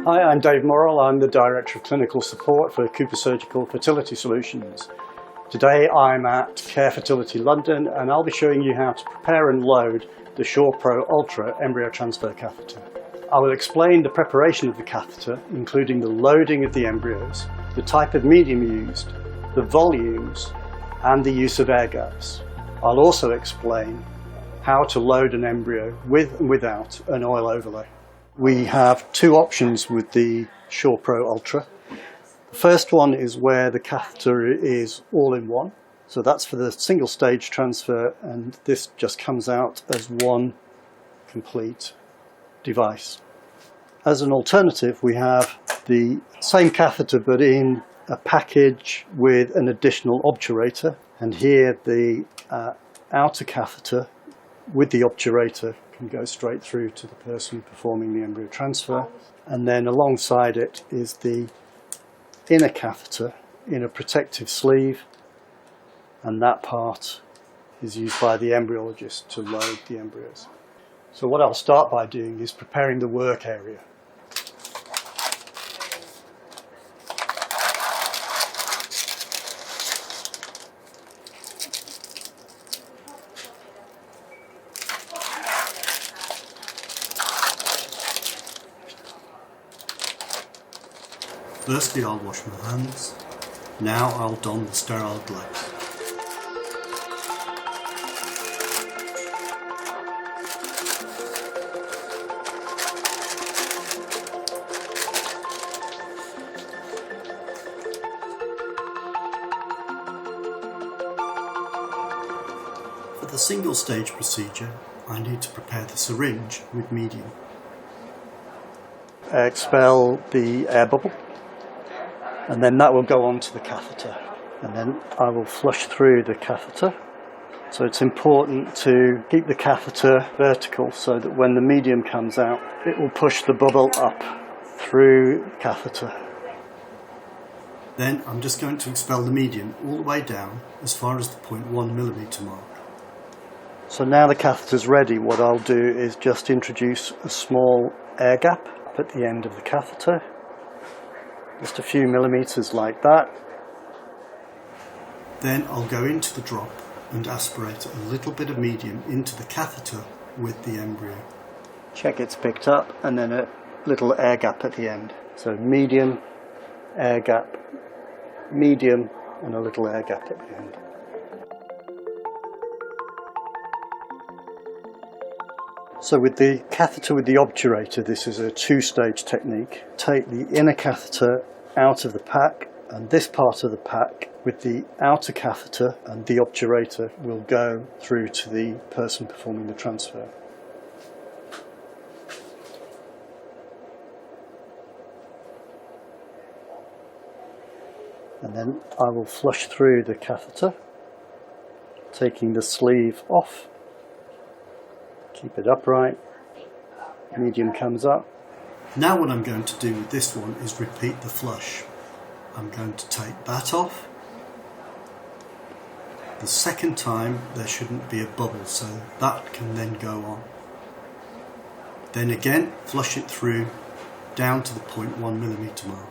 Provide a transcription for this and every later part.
Hi, I'm Dave Morrell. I'm the Director of Clinical Support for Cooper Surgical Fertility Solutions. Today I'm at Care Fertility London and I'll be showing you how to prepare and load the SurePro Ultra embryo transfer catheter. I will explain the preparation of the catheter, including the loading of the embryos, the type of medium used, the volumes, and the use of air gaps. I'll also explain how to load an embryo with and without an oil overlay. We have two options with the SurePro Ultra. The first one is where the catheter is all-in-one. So that's for the single stage transfer, and this just comes out as one complete device. As an alternative, we have the same catheter but in a package with an additional obturator, and here the outer catheter with the obturator can go straight through to the person performing the embryo transfer, and then alongside it is the inner catheter in a protective sleeve, and that part is used by the embryologist to load the embryos. So what I'll start by doing is preparing the work area. Firstly, I'll wash my hands. Now I'll don the sterile gloves. For the single stage procedure, I need to prepare the syringe with medium. Expel the air bubble, and then that will go onto the catheter, and then I will flush through the catheter. So it's important to keep the catheter vertical so that when the medium comes out, it will push the bubble up through the catheter. Then I'm just going to expel the medium all the way down as far as the 0.1mm mark. So now the catheter's ready, what I'll do is just introduce a small air gap at the end of the catheter. Just a few millimeters like that. Then I'll go into the drop and aspirate a little bit of medium into the catheter with the embryo. Check it's picked up, and then a little air gap at the end. So medium, air gap, medium, and a little air gap at the end. So with the catheter with the obturator, this is a two-stage technique. Take the inner catheter out of the pack, and this part of the pack with the outer catheter and the obturator will go through to the person performing the transfer. And then I will flush through the catheter, taking the sleeve off. Keep it upright, medium comes up. Now what I'm going to do with this one is repeat the flush. I'm going to take that off. The second time there shouldn't be a bubble, so that can then go on. Then again, flush it through down to the 0.1mm mark.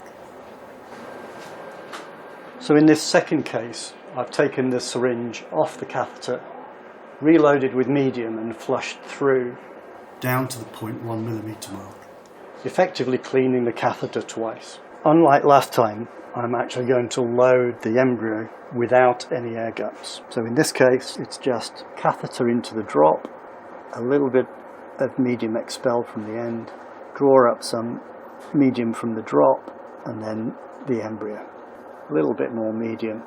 So in this second case, I've taken the syringe off the catheter, reloaded with medium and flushed through down to the 0.1mm mark, effectively cleaning the catheter twice. Unlike last time, I'm actually going to load the embryo without any air gaps. So in this case, it's just catheter into the drop, a little bit of medium expelled from the end, draw up some medium from the drop, and then the embryo. A little bit more medium,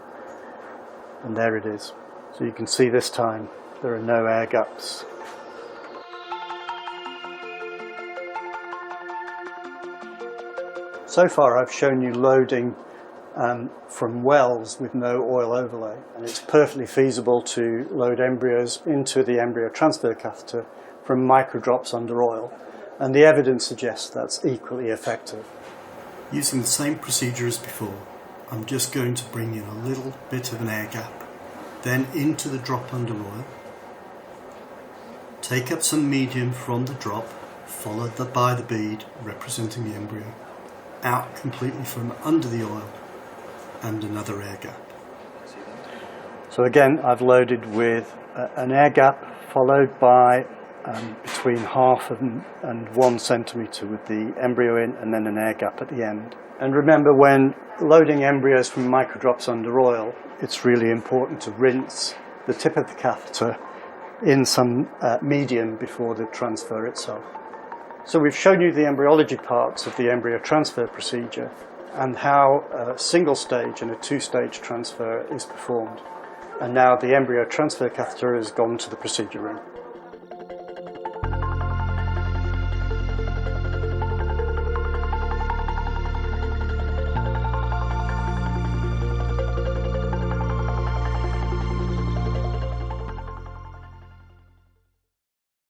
and there it is. So you can see this time there are no air gaps. So far I've shown you loading from wells with no oil overlay, and it's perfectly feasible to load embryos into the embryo transfer catheter from microdrops under oil, and the evidence suggests that's equally effective. Using the same procedure as before, I'm just going to bring in a little bit of an air gap, then into the drop under oil. Take up some medium from the drop, followed by the bead representing the embryo. out completely from under the oil and another air gap. So again, I've loaded with an air gap followed by between 0.5 and 1 centimetre with the embryo in, and then an air gap at the end. And remember, when loading embryos from microdrops under oil, it's really important to rinse the tip of the catheter in some medium before the transfer itself. So we've shown you the embryology parts of the embryo transfer procedure and how a single stage and a two-stage transfer is performed. And now the embryo transfer catheter has gone to the procedure room.